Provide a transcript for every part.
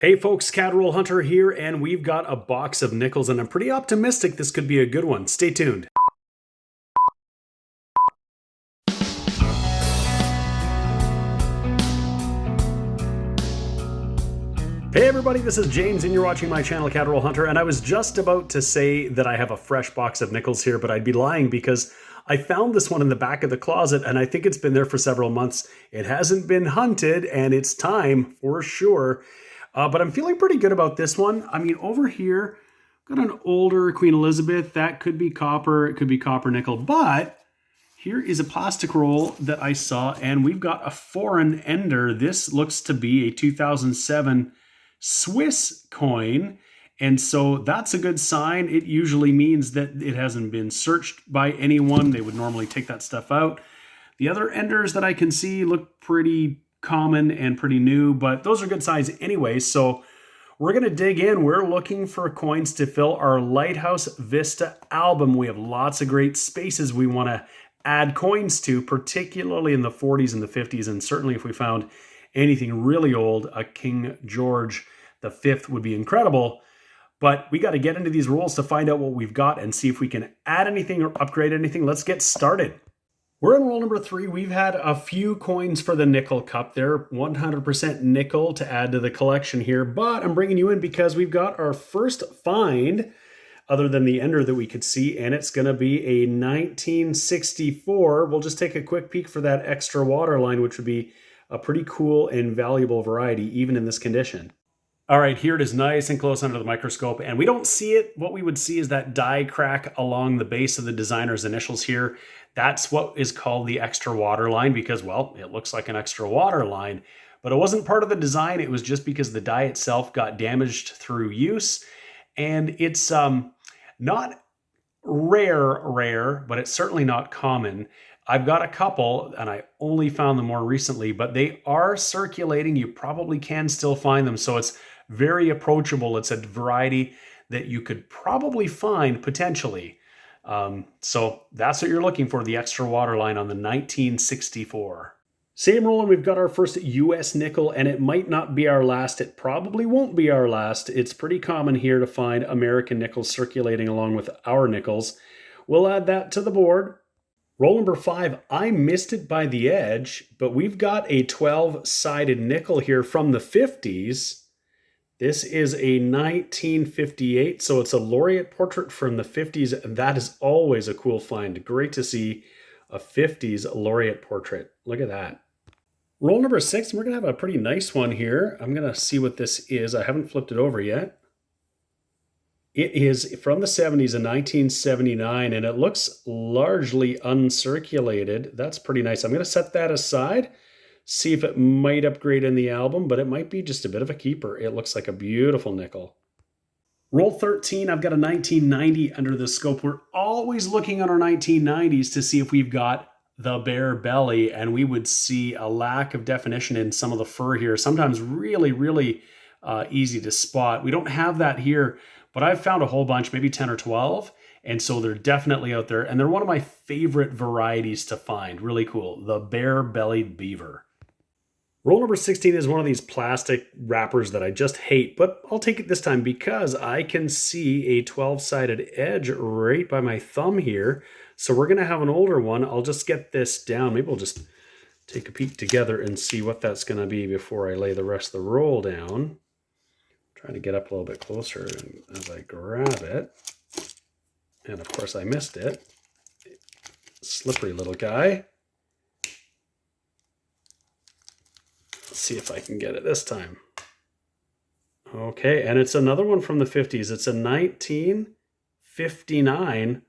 Hey folks, Roll Hunter here, and we've got a box of nickels, and I'm pretty optimistic this could be a good one. Stay tuned. Hey everybody, this is James, and you're watching my channel, Roll Hunter, and I was just about to say that I have a fresh box of nickels here, but I'd be lying because I found this one in the back of the closet, and I think it's been there for several months. It hasn't been hunted, and it's time for sure. But I'm feeling pretty good about this one. I mean, over here, I've got an older Queen Elizabeth. That could be copper. It could be copper nickel. But here is a plastic roll that I saw, and we've got a foreign ender. This looks to be a 2007 Swiss coin. And so that's a good sign. It usually means that it hasn't been searched by anyone. They would normally take that stuff out. The other enders that I can see look pretty common and pretty new, but those are good signs anyway. So we're going to dig in. We're looking for coins to fill our Lighthouse Vista album. We have lots of great spaces we want to add coins to, particularly in the 40s and the 50s. And certainly if we found anything really old, a King George V would be incredible. But we got to get into these rolls to find out what we've got and see if we can add anything or upgrade anything. Let's get started. We're in roll number 3. We've had a few coins for the nickel cup. They're 100% nickel to add to the collection here, but I'm bringing you in because we've got our first find other than the ender that we could see, and it's going to be a 1964. We'll just take a quick peek for that extra water line, which would be a pretty cool and valuable variety, even in this condition. All right, here it is nice and close under the microscope, and we don't see it. What we would see is that die crack along the base of the designer's initials here. That's what is called the extra water line because, well, it looks like an extra water line, but it wasn't part of the design. It was just because the die itself got damaged through use, and it's not rare, but it's certainly not common. I've got a couple, and I only found them more recently, but they are circulating. You probably can still find them, so it's very approachable. It's a variety that you could probably find potentially. So that's what you're looking for, the extra water line on the 1964. Same roll, and we've got our first US nickel, and it might not be our last. It probably won't be our last. It's pretty common here to find American nickels circulating along with our nickels. We'll add that to the board. Roll number 5, I missed it by the edge, but we've got a 12-sided nickel here from the 50s. This is a 1958, so it's a laureate portrait from the 50s, and that is always a cool find. Great to see a 50s laureate portrait. Look at that. Roll number 6, and we're going to have a pretty nice one here. I'm going to see what this is. I haven't flipped it over yet. It is from the 70s in 1979, and it looks largely uncirculated. That's pretty nice. I'm going to set that aside, see if it might upgrade in the album, but it might be just a bit of a keeper. It looks like a beautiful nickel. Roll 13, I've got a 1990 under the scope. We're always looking on our 1990s to see if we've got the bare belly, and we would see a lack of definition in some of the fur here. Sometimes really easy to spot. We don't have that here, but I've found a whole bunch, maybe 10 or 12. And so they're definitely out there. And they're one of my favorite varieties to find. Really cool. The bare-bellied beaver. Roll number 16 is one of these plastic wrappers that I just hate, but I'll take it this time because I can see a 12-sided edge right by my thumb here. So we're going to have an older one. I'll just get this down. Maybe we'll just take a peek together and see what that's going to be before I lay the rest of the roll down. Trying to get up a little bit closer as I grab it. And of course I missed it. Slippery little guy. Let's see if I can get it this time. Okay, and it's another one from the 50s. It's a 1959.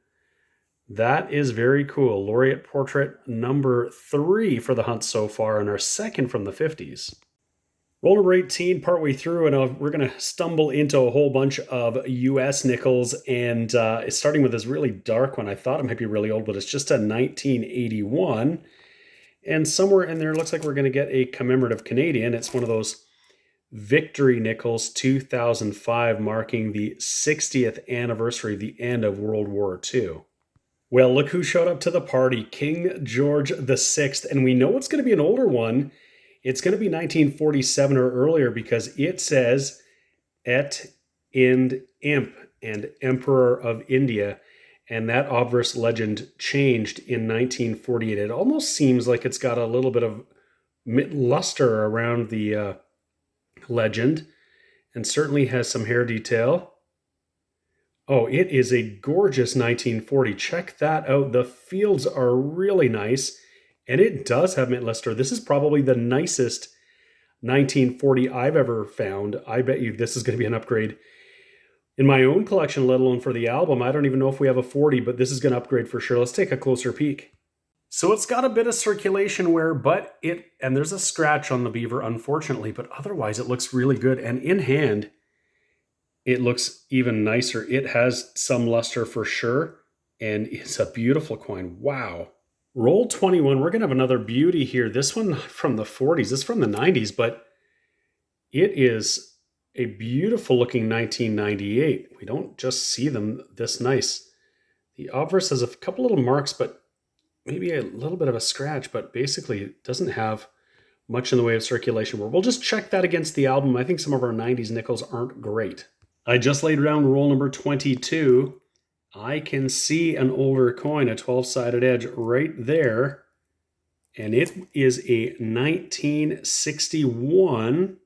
That is very cool. Laureate portrait number 3 for the hunt so far, and our second from the 50s. Roll number 18, partway through, and we're going to stumble into a whole bunch of US nickels, and it's starting with this really dark one. I thought it might be really old, but it's just a 1981, and somewhere in there, it looks like we're going to get a commemorative Canadian. It's one of those Victory nickels, 2005, marking the 60th anniversary, the end of World War II. Well, look who showed up to the party, King George VI, and we know it's going to be an older one. It's going to be 1947 or earlier because it says Et Ind Imp and Emperor of India. And that obverse legend changed in 1948. It almost seems like it's got a little bit of luster around the legend, and certainly has some hair detail. Oh, it is a gorgeous 1940. Check that out. The fields are really nice, and it does have mint luster. This is probably the nicest 1940 I've ever found. I bet you this is going to be an upgrade in my own collection, let alone for the album. I don't even know if we have a 40, but this is going to upgrade for sure. Let's take a closer peek. So it's got a bit of circulation wear, and there's a scratch on the beaver, unfortunately, but otherwise it looks really good. And in hand, it looks even nicer. It has some luster for sure, and it's a beautiful coin. Wow. Roll 21, we're going to have another beauty here. This one from the 40s, this is from the 90s, but it is a beautiful looking 1998. We don't just see them this nice. The obverse has a couple little marks, but maybe a little bit of a scratch, but basically it doesn't have much in the way of circulation. We'll just check that against the album. I think some of our 90s nickels aren't great. I just laid down roll number 22. I can see an older coin, a 12-sided edge right there, and it is a 1961.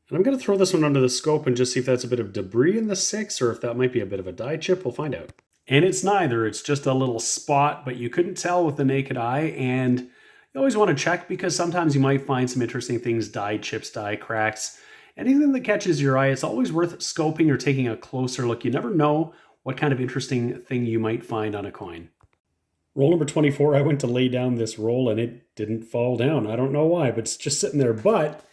And I'm going to throw this one under the scope and just see if that's a bit of debris in the 6 or if that might be a bit of a die chip. We'll find out. And it's neither. It's just a little spot, but you couldn't tell with the naked eye. And you always want to check because sometimes you might find some interesting things, die chips, die cracks, anything that catches your eye. It's always worth scoping or taking a closer look. You never know what kind of interesting thing you might find on a coin. Roll number 24, I went to lay down this roll and it didn't fall down. I don't know why, but it's just sitting there. But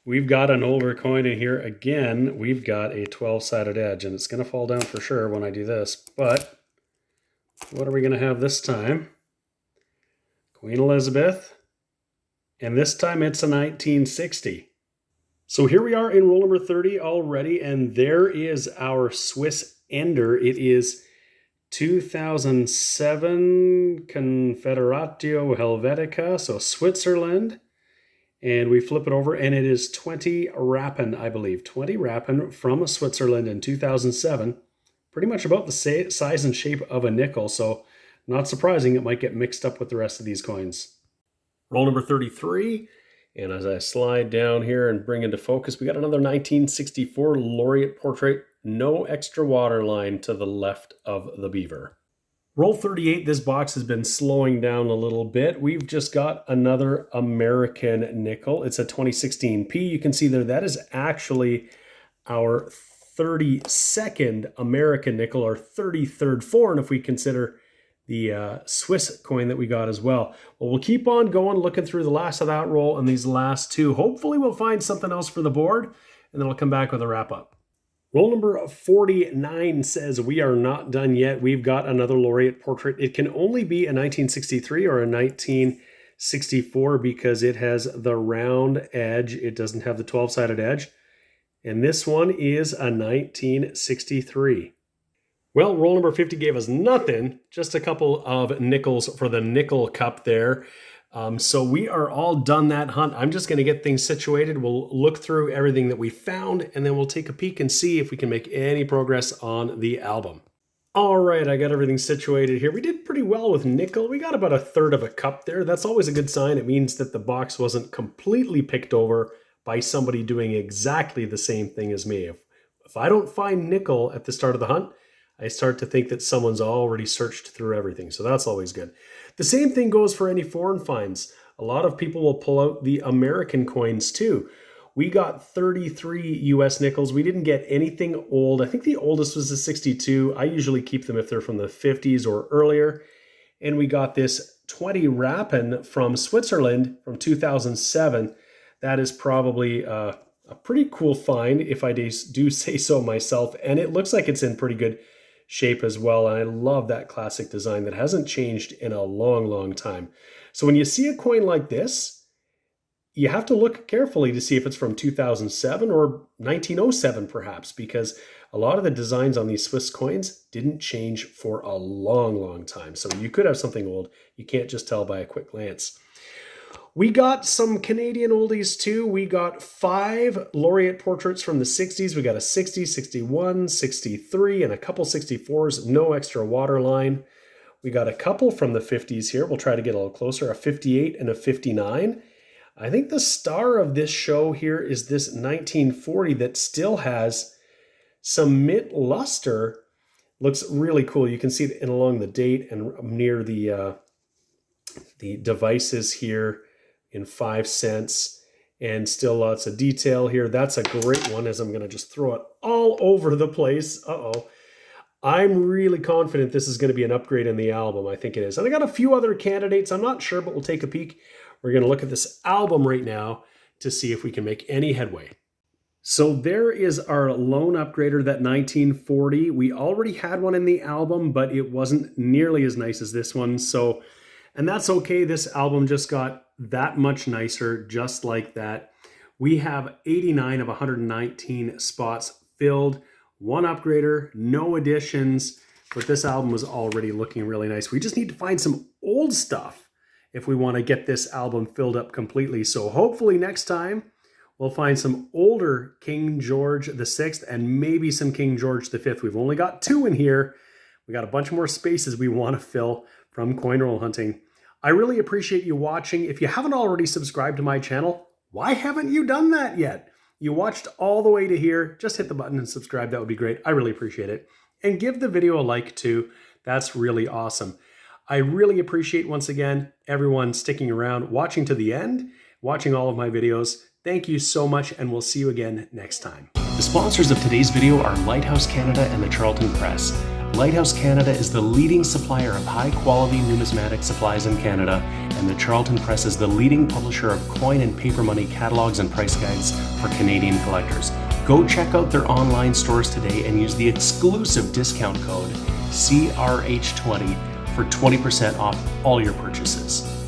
we've got an older coin in here. Again, we've got a 12-sided edge, and it's going to fall down for sure when I do this. But what are we going to have this time? Queen Elizabeth. And this time it's a 1960. So here we are in roll number 30 already, and there is our Swiss Ender. It is 2007 Confederatio Helvetica, so Switzerland. And we flip it over, and it is 20 Rappen, I believe. 20 Rappen from Switzerland in 2007. Pretty much about the size and shape of a nickel, so not surprising it might get mixed up with the rest of these coins. Roll number 33, and as I slide down here and bring into focus, we got another 1964 Laureate portrait. No extra water line to the left of the beaver. Roll 38, this box has been slowing down a little bit. We've just got another American nickel. It's a 2016 P. You can see there that is actually our 32nd American nickel, our 33rd foreign if we consider the Swiss coin that we got as well. Well, we'll keep on going, looking through the last of that roll and these last two. Hopefully we'll find something else for the board, and then I'll come back with a wrap up. Roll number 49 says we are not done yet. We've got another Laureate portrait. It can only be a 1963 or a 1964 because it has the round edge. It doesn't have the 12-sided edge. And this one is a 1963. Well, roll number 50 gave us nothing, just a couple of nickels for the nickel cup there. So we are all done that hunt. I'm just going to get things situated. We'll look through everything that we found, and then we'll take a peek and see if we can make any progress on the album. All right, I got everything situated here. We did pretty well with nickel. We got about a third of a cup there. That's always a good sign. It means that the box wasn't completely picked over by somebody doing exactly the same thing as me. If I don't find nickel at the start of the hunt, I start to think that someone's already searched through everything. So that's always good. The same thing goes for any foreign finds. A lot of people will pull out the American coins too. We got 33 US nickels. We didn't get anything old. I think the oldest was a 62. I usually keep them if they're from the 50s or earlier. And we got this 20 Rappen from Switzerland from 2007. That is probably a pretty cool find if I do say so myself. And it looks like it's in pretty good shape as well. And I love that classic design that hasn't changed in a long, long time. So when you see a coin like this, you have to look carefully to see if it's from 2007 or 1907 perhaps, because a lot of the designs on these Swiss coins didn't change for a long, long time. So you could have something old. You can't just tell by a quick glance. We got some Canadian oldies too. We got 5 laureate portraits from the 60s. We got a 60, 61, 63, and a couple 64s, no extra waterline. We got a couple from the 50s here. We'll try to get a little closer, a 58 and a 59. I think the star of this show here is this 1940 that still has some mint luster. Looks really cool. You can see it along the date and near the devices here in 5 cents, and still lots of detail here. That's a great one, as I'm going to just throw it all over the place. I'm really confident this is going to be an upgrade in the album. I think it is. And I got a few other candidates. I'm not sure, but we'll take a peek. We're going to look at this album right now to see if we can make any headway. So there is our lone upgrader, that 1940. We already had one in the album, but it wasn't nearly as nice as this one. And that's okay. This album just got that much nicer, just like that. We have 89 of 119 spots filled. One upgrader, no additions, but this album was already looking really nice. We just need to find some old stuff if we want to get this album filled up completely. So hopefully next time we'll find some older King George VI and maybe some King George V. We've only got 2 in here. We got a bunch more spaces we want to fill from Coin Roll Hunting. I really appreciate you watching. If you haven't already subscribed to my channel, why haven't you done that yet? You watched all the way to here. Just hit the button and subscribe. That would be great. I really appreciate it. And give the video a like too. That's really awesome. I really appreciate, once again, everyone sticking around, watching to the end, watching all of my videos. Thank you so much, and we'll see you again next time. The sponsors of today's video are Lighthouse Canada and the Charlton Press. Lighthouse Canada is the leading supplier of high-quality numismatic supplies in Canada, and the Charlton Press is the leading publisher of coin and paper money catalogs and price guides for Canadian collectors. Go check out their online stores today and use the exclusive discount code CRH20 for 20% off all your purchases.